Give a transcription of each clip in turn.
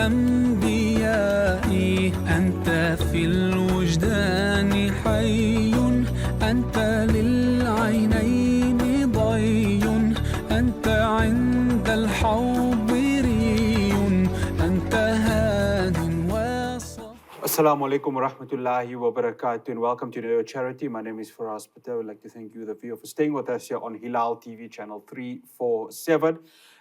الأنبياء أنت في الوجدان حي أنت للعينين ضي أنت عند الحوض ري أنت هاد Assalamu alaikum wa rahmatullahi wa barakatuh, and welcome to Your Charity. My name is Faraz Patel. I would like to thank you, the viewer, for staying with us here on Hilaal TV channel 347.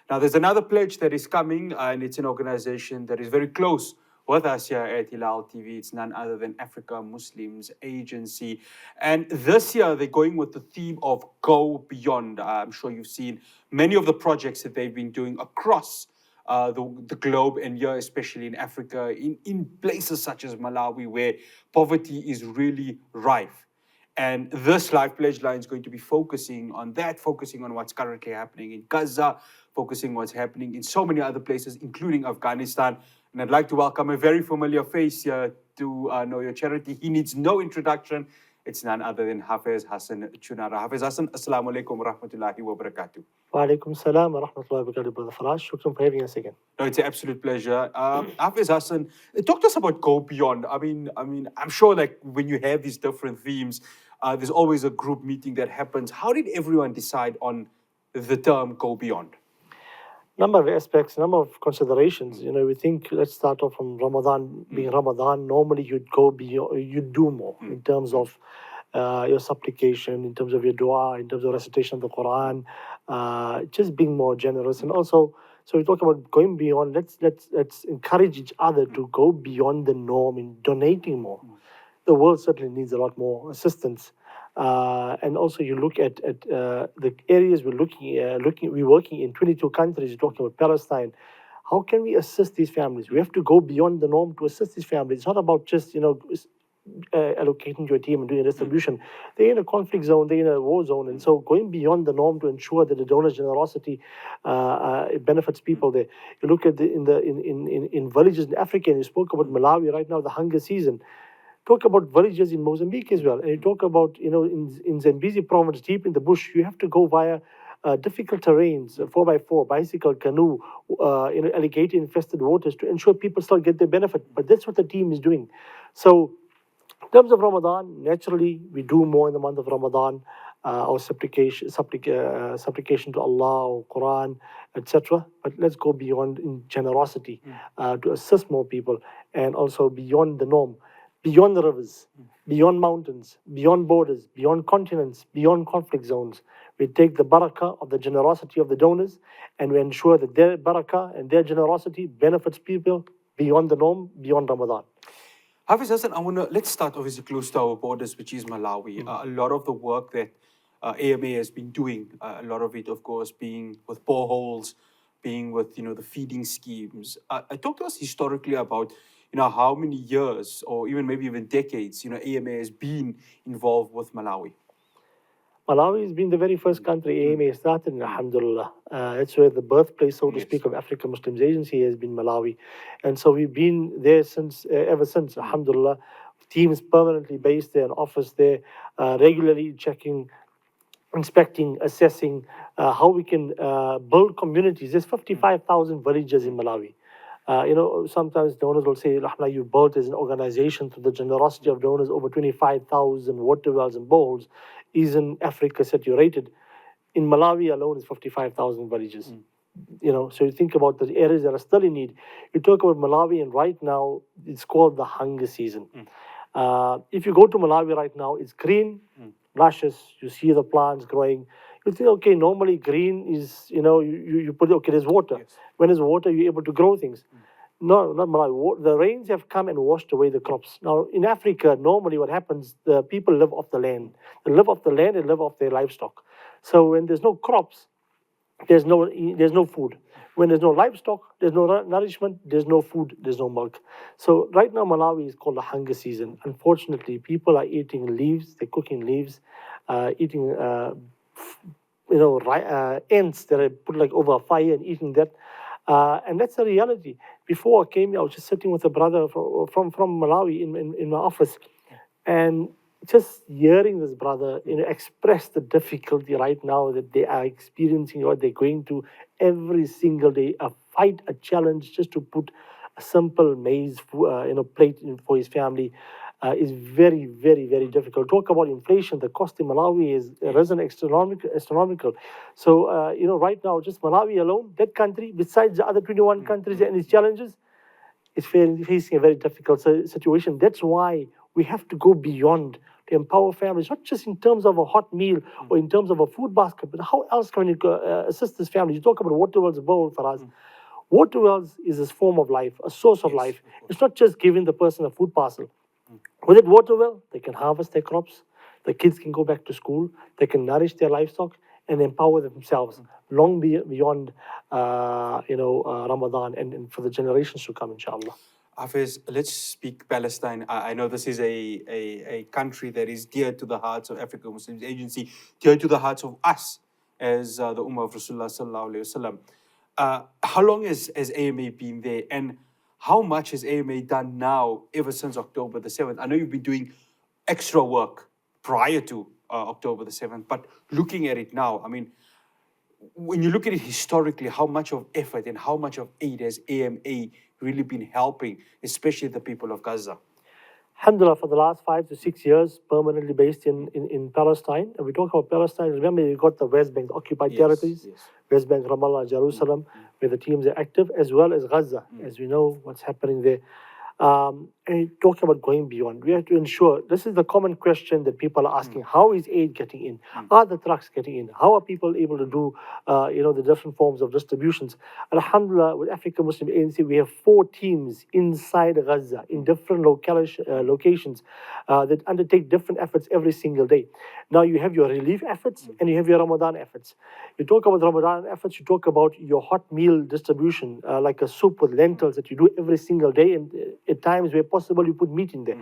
Now, there's another pledge that is coming, and it's an organization that is very close with us here at Hilaal TV. It's none other than Africa Muslims Agency. And this year, they're going with the theme of Go Beyond. I'm sure you've seen many of the projects that they've been doing across the globe, and here especially in Africa, in places such as Malawi, where poverty is really rife. And this Life Pledge line is going to be focusing on that, focusing on what's currently happening in Gaza, focusing on what's happening in so many other places, including Afghanistan. And I'd like to welcome a very familiar face here to Know Your Charity. He needs no introduction. It's none other than Hafiz Hassan Chunara. Hafiz Hassan, Assalamu alaikum wa rahmatullahi wa barakatuh. Wa alaikum salam wa rahmatullahi wa barakatuh, Brother Faraj. Shukran for having us again. No, it's an absolute pleasure. Hafiz Hassan, talk to us about Go Beyond. I mean, I'm sure like when you have these different themes, there's always a group meeting that happens. How did everyone decide on the term Go Beyond? Number of aspects, number of considerations. You know, we think, let's start off from Ramadan. Being Ramadan, normally you'd go beyond, you'd do more in terms of your supplication, in terms of your dua, in terms of recitation of the Quran, just being more generous. And also, so we talk about going beyond. Let's encourage each other to go beyond the norm in donating more. The world certainly needs a lot more assistance. And also, you look at the areas we're working in 22 countries. You're talking about Palestine. How can we assist these families? We have to go beyond the norm to assist these families. It's not about just allocating to a team and doing a distribution. They're in a conflict zone. They're in a war zone, and so going beyond the norm to ensure that the donor's generosity it benefits people there. You look at in villages in Africa, and you spoke about Malawi right now, the hunger season. Talk about villages in Mozambique as well. And you talk about, in Zambezi province, deep in the bush, you have to go via difficult terrains, 4x4, bicycle, canoe, alligator-infested waters to ensure people still get their benefit. But that's what the team is doing. So in terms of Ramadan, naturally, we do more in the month of Ramadan, our supplication to Allah, or Quran, etc. But let's go beyond in generosity to assist more people, and also beyond the norm. Beyond the rivers, beyond mountains, beyond borders, beyond continents, beyond conflict zones. We take the barakah of the generosity of the donors, and we ensure that their barakah and their generosity benefits people beyond the norm, beyond Ramadan. Hafiz Hassan, let's start obviously close to our borders, which is Malawi. A lot of the work that AMA has been doing, a lot of it, of course, being with boreholes, being with, the feeding schemes. Talk to us historically about how many years or maybe even decades, AMA has been involved with Malawi. Malawi has been the very first country AMA started in, alhamdulillah. That's where the birthplace, so to speak, of Africa Muslims Agency has been Malawi. And so we've been there ever since, alhamdulillah. Teams permanently based there, an office there, regularly checking, inspecting, assessing how we can build communities. There's 55,000 villages in Malawi. Sometimes donors will say, Alhamdulillah, you built as an organization through the generosity of donors over 25,000 water wells and boreholes. Isn't Africa saturated? In Malawi alone is 55,000 villages. So you think about the areas that are still in need. You talk about Malawi, and right now it's called the hunger season. If you go to Malawi right now, it's green, luscious. You see the plants growing. You think, okay, normally green is, you put, okay, there's water. Yes. When there's water, you're able to grow things. No, not Malawi. The rains have come and washed away the crops. Now, in Africa, normally what happens, the people live off the land. They live off the land and live off their livestock. So when there's no crops, there's no food. When there's no livestock, there's no nourishment, there's no food, there's no milk. So right now, Malawi is called the hunger season. Unfortunately, people are eating leaves, they're cooking leaves, eating ants that are put like over a fire and eating that. And that's the reality. Before I came here, I was just sitting with a brother from Malawi in my office, and just hearing this brother express the difficulty right now that they are experiencing, what they're going through every single day, a fight, a challenge just to put a simple maize plate for his family is very, very, very difficult. Talk about inflation. The cost in Malawi is risen astronomical. So, right now, just Malawi alone, that country, besides the other 21 countries and its challenges, is facing a very difficult situation. That's why we have to go beyond to empower families, not just in terms of a hot meal or in terms of a food basket, but how else can you assist this family? You talk about water wells bowl for us. Water wells is a form of life, a source of life. It's not just giving the person a food parcel. With that water well, they can harvest their crops, the kids can go back to school, they can nourish their livestock and empower themselves long beyond Ramadan and for the generations to come, inshallah. Hafiz, let's speak Palestine. I know this is a country that is dear to the hearts of African Muslims Agency, dear to the hearts of us as the Ummah of Rasulullah Sallallahu Alaihi Wasallam. How long has AMA been there, and how much has AMA done now ever since October the 7th? I know you've been doing extra work prior to October the 7th, but looking at it now, I mean, when you look at it historically, how much of effort and how much of aid has AMA really been helping, especially the people of Gaza? Alhamdulillah, for the last 5 to 6 years, permanently based in Palestine. And we talk about Palestine, remember you got the West Bank, the occupied territories, West Bank, Ramallah, Jerusalem, where the teams are active, as well as Gaza, as we know what's happening there. And talking about going beyond, we have to ensure, this is the common question that people are asking, how is aid getting in? Are the trucks getting in? How are people able to do, the different forms of distributions? Alhamdulillah, with African Muslim ANC, we have 4 teams inside Gaza in different locations that undertake different efforts every single day. Now you have your relief efforts and you have your Ramadan efforts. You talk about Ramadan efforts, you talk about your hot meal distribution, like a soup with lentils that you do every single day, and at times where possible you put meat in there.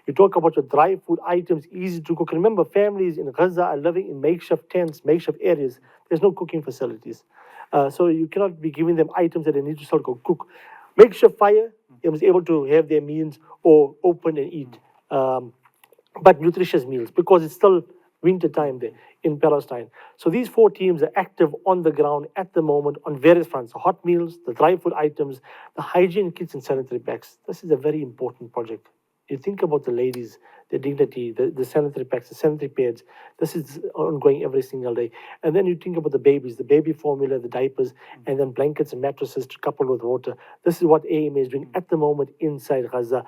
You talk about your dry food items, easy to cook. Remember, families in Gaza are living in makeshift tents, makeshift areas. There's no cooking facilities. So you cannot be giving them items that they need to sort of cook. Makeshift fire, they must be able to have their meals or open and eat. But nutritious meals, because it's still winter time there in Palestine. So these 4 teams are active on the ground at the moment on various fronts: the hot meals, the dry food items, the hygiene kits and sanitary packs. This is a very important project. You think about the ladies, the dignity, the sanitary packs, the sanitary pads. This is ongoing every single day. And then you think about the babies, the baby formula, the diapers, and then blankets and mattresses to couple with water. This is what AMA is doing at the moment inside Gaza,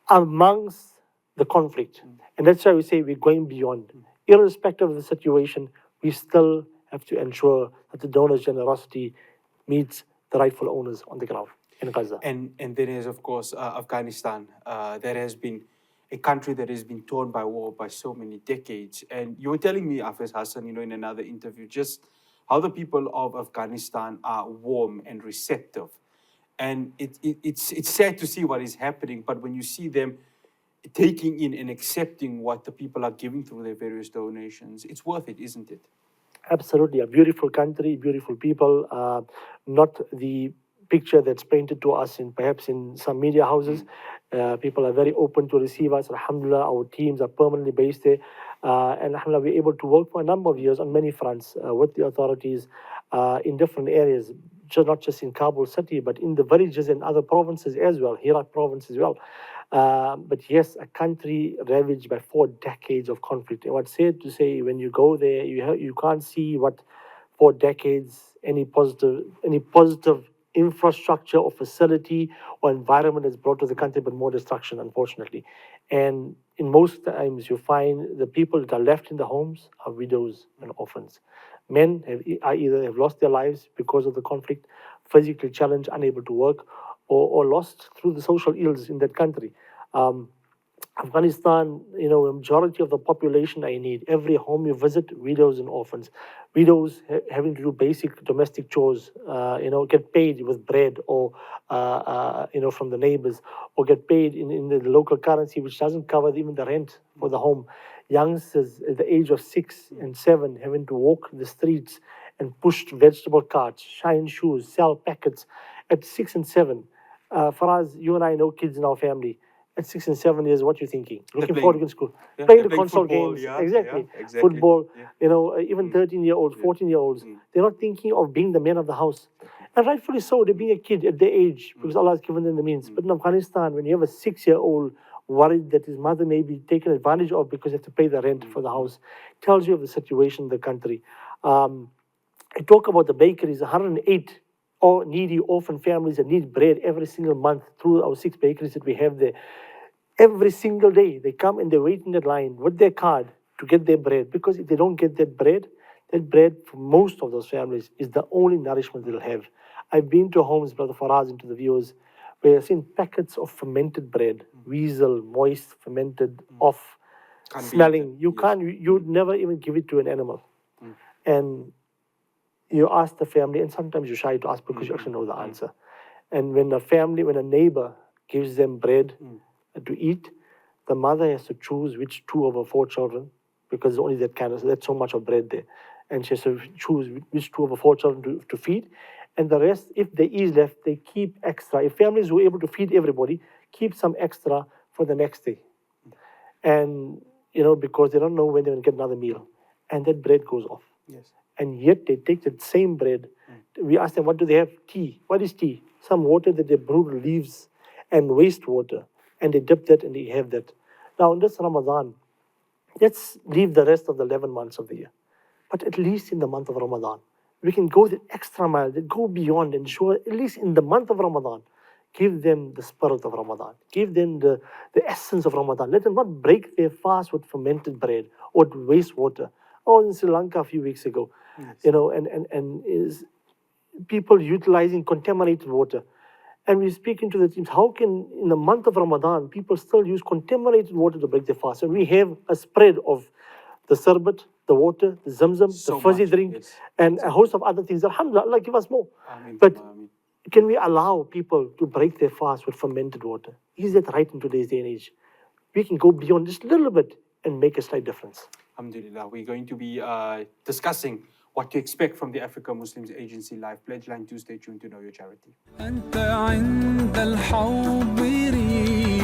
amongst the conflict. And that's why we say we're going beyond. Irrespective of the situation, we still have to ensure that the donors' generosity meets the rightful owners on the ground in Gaza. And then is, of course, Afghanistan. That has been a country that has been torn by war by so many decades. And you were telling me, Hafiz Hassan, in another interview, just how the people of Afghanistan are warm and receptive. And it's sad to see what is happening, but when you see them taking in and accepting what the people are giving through their various donations, it's worth it, isn't it? Absolutely. A beautiful country, beautiful people, not the picture that's painted to us perhaps in some media houses. People are very open to receive us. Alhamdulillah, our teams are permanently based there. And alhamdulillah, we're able to work for a number of years on many fronts with the authorities in different areas, not just in Kabul city, but in the villages and other provinces as well, Herat province as well. But yes, a country ravaged by 4 decades of conflict. And what's sad to say, when you go there, you can't see what 4 decades, any positive infrastructure or facility or environment has brought to the country, but more destruction, unfortunately. And in most times, you find the people that are left in the homes are widows and orphans. Men either have lost their lives because of the conflict, physically challenged, unable to work, or lost through the social ills in that country. Afghanistan, a majority of the population I need. Every home you visit, widows and orphans. Widows having to do basic domestic chores, get paid with bread or, from the neighbors, or get paid in the local currency, which doesn't cover even the rent for the home. Youngsters at the age of 6 and 7 having to walk the streets and push vegetable carts, shine shoes, sell packets at 6 and 7. For us, you and I know kids in our family. At 6 and 7 years, what you're thinking? Looking forward to going to school. Playing the console football, games. yeah, Exactly. yeah, exactly. Football. Even 13-year-olds, 14-year-olds. They're not thinking of being the man of the house. And rightfully so, they're being a kid at their age because Allah has given them the means. But in Afghanistan, when you have a 6-year-old worried that his mother may be taken advantage of because they have to pay the rent for the house, tells you of the situation in the country. I talk about the bakeries, 108 or needy orphan families that need bread every single month through our 6 bakeries that we have there. Every single day, they come and they wait in that line with their card to get their bread. Because if they don't get that bread for most of those families is the only nourishment they'll have. I've been to homes, Brother Faraz, and to the viewers, where I've seen packets of fermented bread, weasel, moist, fermented, off, Can't be smelling. eaten. You Yes. can't, you'd never even give it to an animal. And you ask the family, and sometimes you're shy to ask because you actually know the answer. And when a neighbor gives them bread to eat, the mother has to choose which 2 of her 4 children, because only that kind of, that's so much of bread there. And she has to choose which 2 of her 4 children to feed. And the rest, if there is left, they keep extra. If families were able to feed everybody, keep some extra for the next day. And, because they don't know when they're going to get another meal. And that bread goes off. Yes. And yet they take that same bread. We ask them, what do they have? Tea. What is tea? Some water that they brew leaves and wastewater. And they dip that and they have that. Now, in this Ramadan, let's leave the rest of the 11 months of the year. But at least in the month of Ramadan, we can go the extra mile, go beyond and show, at least in the month of Ramadan, give them the spirit of Ramadan. Give them the essence of Ramadan. Let them not break their fast with fermented bread or with wastewater. Oh, in Sri Lanka a few weeks ago, and is people utilizing contaminated water. And we're speaking to the teams, how can, in the month of Ramadan, people still use contaminated water to break their fast? And we have a spread of the sarbat, the water, the zamzam, So the fuzzy much, drink, yes. and a host of other things. Alhamdulillah, Allah give us more. Ameen. But Ameen. can we allow people to break their fast with fermented water? Is that right in today's day and age? We can go beyond just a little bit and make a slight difference. Alhamdulillah, we're going to be discussing what to expect from the Africa Muslims Agency Live Pledge Line. Do stay tuned to Know Your Charity. أنت عند الحاضري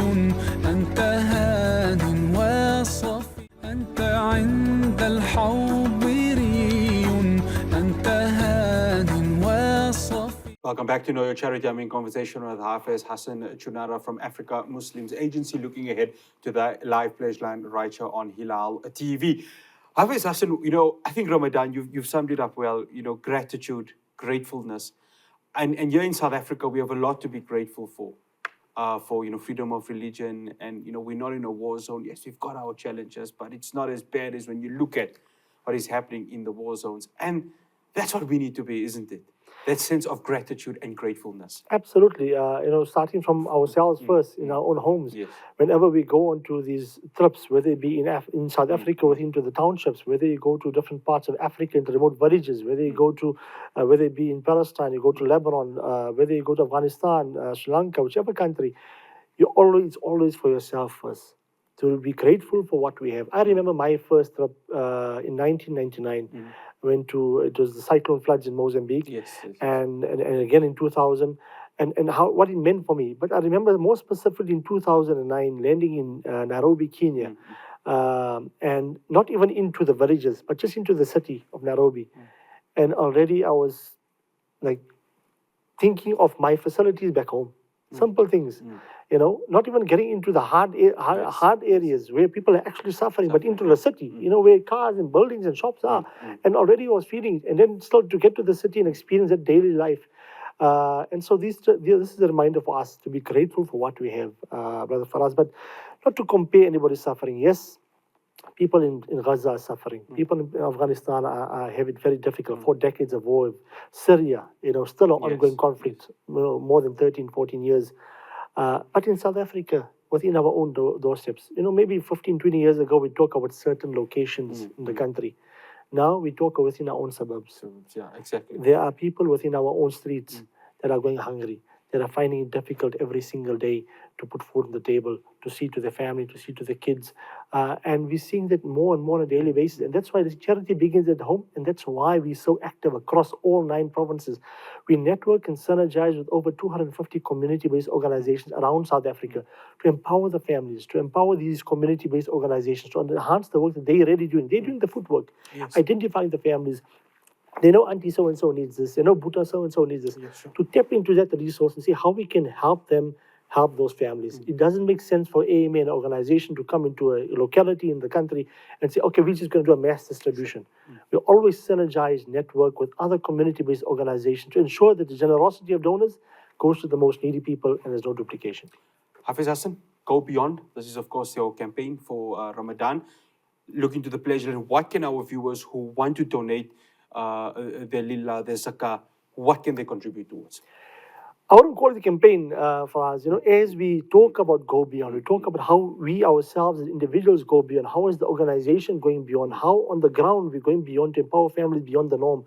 أنت هاد وصفي أنت عند الحاضري أنت هاد وصفي. Welcome back to Know Your Charity. I'm in conversation with Hafiz Hassan Chunara from Africa Muslims Agency, looking ahead to the live pledge line right here on Hilaal TV. Hafiz Hassan, I think Ramadan, you've summed it up well, gratitude, gratefulness. And here in South Africa, we have a lot to be grateful for freedom of religion. And, we're not in a war zone. Yes, we've got our challenges, but it's not as bad as when you look at what is happening in the war zones. And that's what we need to be, isn't it? That sense of gratitude and gratefulness. Absolutely. Starting from ourselves first in our own homes. Yes. Whenever we go onto these trips, whether it be in South Africa, within to the townships, whether you go to different parts of Africa, into remote villages, whether you go to, whether it be in Palestine, you go to Lebanon, whether you go to Afghanistan, Sri Lanka, whichever country, it's always for yourself first. To be grateful for what we have. I remember my first trip in 1999. Went to, it was the cyclone floods in Mozambique. Yes. And again in 2000, and what it meant for me. But I remember more specifically in 2009, landing in Nairobi, Kenya, and not even into the villages, but just into the city of Nairobi. And already I was like thinking of my facilities back home. Simple things. Not even getting into the hard areas where people are actually suffering, but into the city, where cars and buildings and shops are. And already I was feeling, and then still to get to the city and experience that daily life. And so this is a reminder for us to be grateful for what we have, Brother Faraz, but not to compare anybody's suffering. Yes, people in Gaza are suffering. People in Afghanistan are having it very difficult. 4 decades of war. Syria, still an ongoing conflict, more than 13, 14 years. But in South Africa, within our own doorsteps, maybe 15, 20 years ago, we talk about certain locations in the country. Now we talk within our own suburbs. Yeah, exactly. There are people within our own streets that are going hungry, that are finding it difficult every single day to put food on the table, to see to their family, to see to the kids. And we're seeing that more and more on a daily basis. And that's why this charity begins at home. And that's why we're so active across all 9 provinces. We network and synergize with over 250 community-based organizations around South Africa to empower the families, to empower these community-based organizations, to enhance the work that they're already doing. They're doing the footwork, identifying the families, They know auntie so-and-so needs this, they know Buddha so-and-so needs this. Yes, sure. To tap into that resource and see how we can help them, help those families. It doesn't make sense for AMA, an organization, to come into a locality in the country and say, okay, we're just going to do a mass distribution. We always synergize, network with other community-based organizations to ensure that the generosity of donors goes to the most needy people and there's no duplication. Hafiz Hassan, Go Beyond. This is, of course, your campaign for Ramadan. Looking to the pleasure, and what can our viewers who want to donate their lillah, their zakah, what can they contribute towards? I wouldn't call it a campaign for us. As we talk about Go Beyond, we talk about how we ourselves as individuals go beyond, how is the organization going beyond, how on the ground we're going beyond to empower families beyond the norm.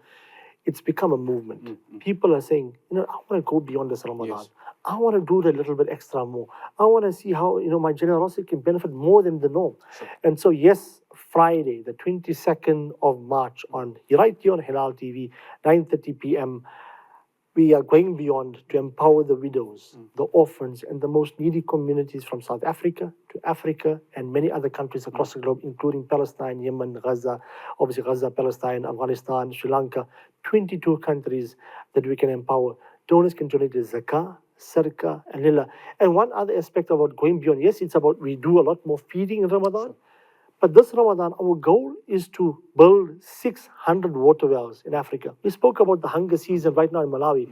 It's become a movement. People are saying, I want to go beyond this Ramadan. Yes. I want to do a little bit extra more. I want to see how, my generosity can benefit more than the norm. Sure. And so, yes, Friday, the 22nd of March, right here on Hilaal TV, 9:30 p.m., we are going beyond to empower the widows, the orphans, and the most needy communities from South Africa to Africa and many other countries across the globe, including Palestine, Yemen, Gaza, obviously Gaza, Palestine, Afghanistan, Sri Lanka, 22 countries that we can empower. Donors can donate the zakah, sadaqah, and lillah. And one other aspect about going beyond, yes, it's about we do a lot more feeding in Ramadan. But this Ramadan, our goal is to build 600 water wells in Africa. We spoke about the hunger season right now in Malawi.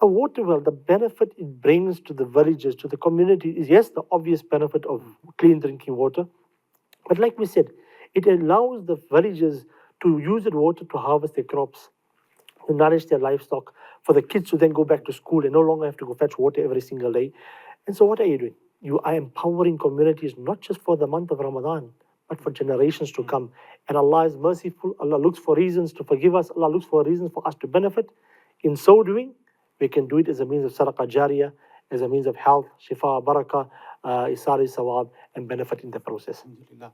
A water well, the benefit it brings to the villages, to the community is, yes, the obvious benefit of clean drinking water. But like we said, it allows the villagers to use that water to harvest their crops, to nourish their livestock, for the kids to then go back to school and no longer have to go fetch water every single day. And so what are you doing? You are empowering communities not just for the month of Ramadan, but for generations to come. And Allah is merciful. Allah looks for reasons to forgive us. Allah looks for reasons for us to benefit. In so doing, we can do it as a means of sadaqah jariyah, as a means of health, shifa, barakah, isari sawab, and benefit in the process. Alhamdulillah.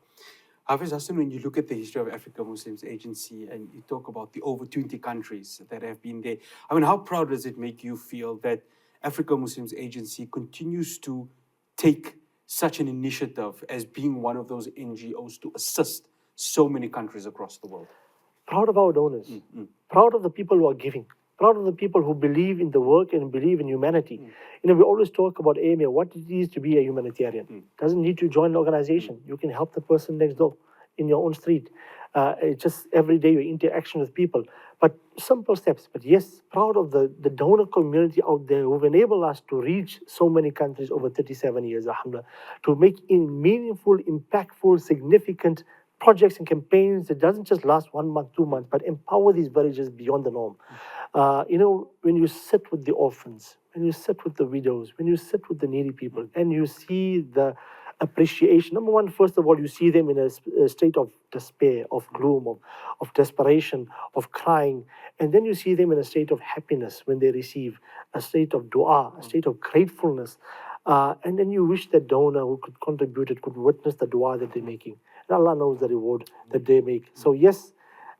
Hafiz Hassan, when you look at the history of Africa Muslims Agency and you talk about the over 20 countries that have been there, I mean, how proud does it make you feel that Africa Muslims Agency continues to take such an initiative as being one of those NGOs to assist so many countries across the world? Proud of our donors, proud of the people who are giving, proud of the people who believe in the work and believe in humanity. We always talk about AMA, what it is to be a humanitarian. Doesn't need to join an organization. You can help the person next door in your own street. It's just every day your interaction with people. But simple steps. But yes, proud of the donor community out there who've enabled us to reach so many countries over 37 years, alhamdulillah, to make meaningful, impactful, significant projects and campaigns that doesn't just last 1 month, 2 months, but empower these villages beyond the norm. When you sit with the orphans, when you sit with the widows, when you sit with the needy people, and you see the appreciation. Number one, first of all, you see them in a state of despair, of gloom, of desperation, of crying. And then you see them in a state of happiness when they receive, a state of dua, a state of gratefulness. And then you wish that donor who could contribute it could witness the dua that they're making. And Allah knows the reward that they make. So yes,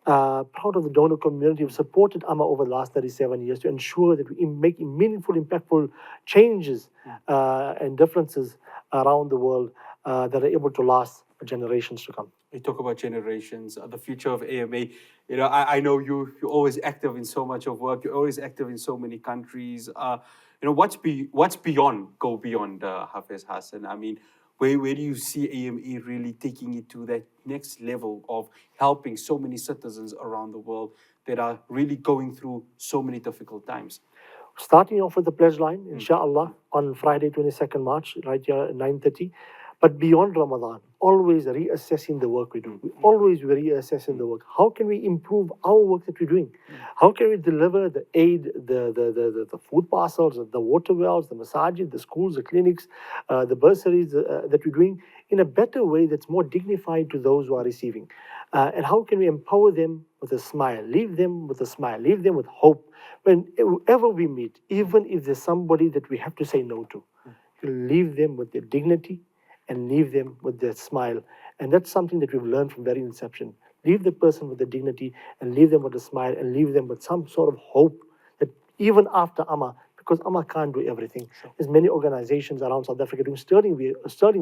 proud of the donor community who supported AMA over the last 37 years to ensure that we make meaningful, impactful changes and differences around the world that are able to last for generations to come. We talk about generations, the future of AMA. I know you're always active in so much of work. You're always active in so many countries. What's beyond Go Beyond, Hafiz Hassan? I mean, where do you see AMA really taking it to that next level of helping so many citizens around the world that are really going through so many difficult times? Starting off with the pledge line, inshallah, on Friday, 22nd March, right here at 9:30. But beyond Ramadan, always reassessing the work we do. We always reassessing the work. How can we improve our work that we're doing? How can we deliver the aid, the food parcels, the water wells, the masajid, the schools, the clinics, the bursaries that we're doing in a better way that's more dignified to those who are receiving? And how can we empower them with a smile, leave them with a smile, leave them with hope? Whenever we meet, even if there's somebody that we have to say no to, leave them with their dignity and leave them with their smile. And that's something that we've learned from very inception. Leave the person with the dignity and leave them with a smile and leave them with some sort of hope that even after AMA, because AMA can't do everything. Sure. There's many organizations around South Africa doing sterling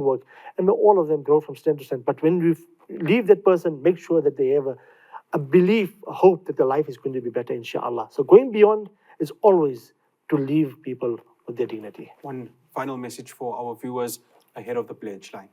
work, and all of them grow from strength to strength. But when we leave that person, make sure that they have a belief, a hope that their life is going to be better, inshallah. So going beyond is always to leave people with their dignity. One final message for our viewers ahead of the pledge line.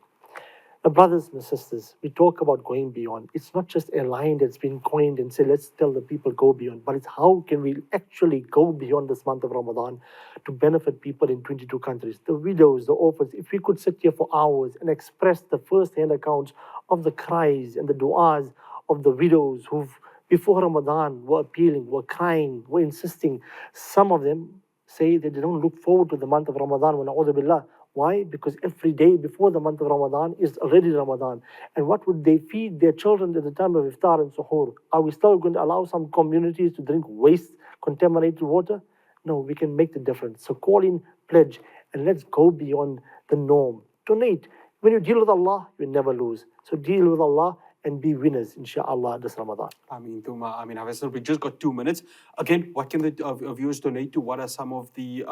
Now, brothers and sisters, we talk about going beyond. It's not just a line that's been coined and say, let's tell the people go beyond, but it's how can we actually go beyond this month of Ramadan to benefit people in 22 countries, the widows, the orphans. If we could sit here for hours and express the first-hand accounts of the cries and the du'as of the widows who've, before Ramadan, were appealing, were crying, were insisting. Some of them say that they don't look forward to the month of Ramadan. Wa na'udhu billah. Why? Because every day before the month of Ramadan is already Ramadan. And what would they feed their children at the time of iftar and suhoor? Are we still going to allow some communities to drink waste, contaminated water? No, we can make the difference. So call in, pledge, and let's go beyond the norm. Donate. When you deal with Allah, you never lose. So deal with Allah and be winners, inshallah, this Ramadan. Ameen, Tuma. Ameen. Hafez, we just got 2 minutes. Again, what can the viewers donate to? What are some of the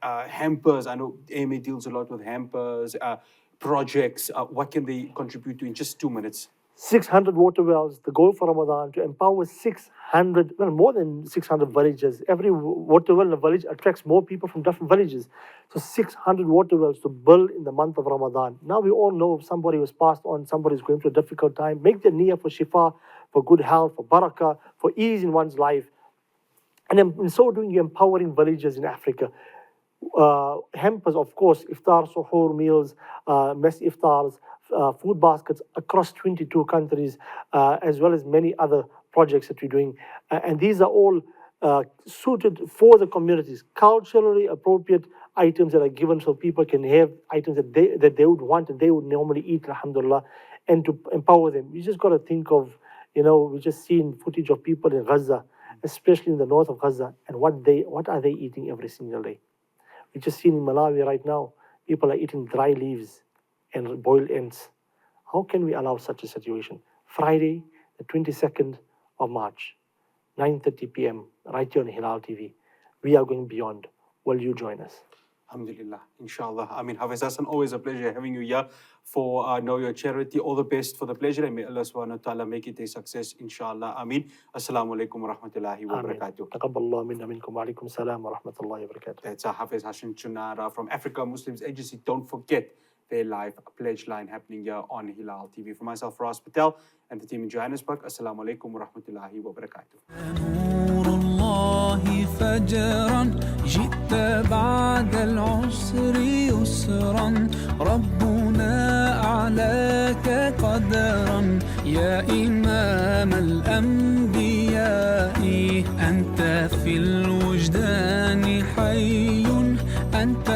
hampers? I know AMA deals a lot with hampers, projects. What can they contribute to in just 2 minutes? 600 water wells, the goal for Ramadan, to empower 600, well, more than 600 villages. Every water well in a village attracts more people from different villages. So 600 water wells to build in the month of Ramadan. Now we all know if somebody was passed on, somebody is going through a difficult time, make the niyyah for shifa, for good health, for barakah, for ease in one's life. And in so doing, you're empowering villages in Africa. Hampers, of course, iftar, suhoor meals, mess iftars, food baskets across 22 countries, as well as many other projects that we're doing. And these are all suited for the communities, culturally appropriate items that are given so people can have items that they would want and they would normally eat, alhamdulillah, and to empower them. You just got to think of, we just seen footage of people in Gaza, especially in the north of Gaza, and what are they eating every single day? We just seen in Malawi right now, people are eating dry leaves and boiled ants. How can we allow such a situation? Friday, the 22nd of March, 9:30 p.m., right here on Hilaal TV. We are going beyond. Will you join us? Alhamdulillah, inshallah. I mean, Hafez Hassan, always a pleasure having you here for Know Your Charity. All the best for the pleasure, and may Allah subhanahu wa ta'ala make it a success, inshallah. Ameen. Assalamu alaikum wa rahmatullahi wa barakatuh. Taqabbalallahu minna minkum wa alaikum salam wa rahmatullahi wa barakatuh. That's Hafez Hassan Chunara from Africa Muslims Agency. Don't forget their live pledge line happening here on Hilaal TV. For myself, Faraz Patel, and the team in Johannesburg, Assalamu alaikum wa rahmatullahi wa barakatuh. فجرا جئت بعد العسر يسرا ربنا أعلاك قدرا يا إمام الأنبياء أنت في الوجدان حي أنت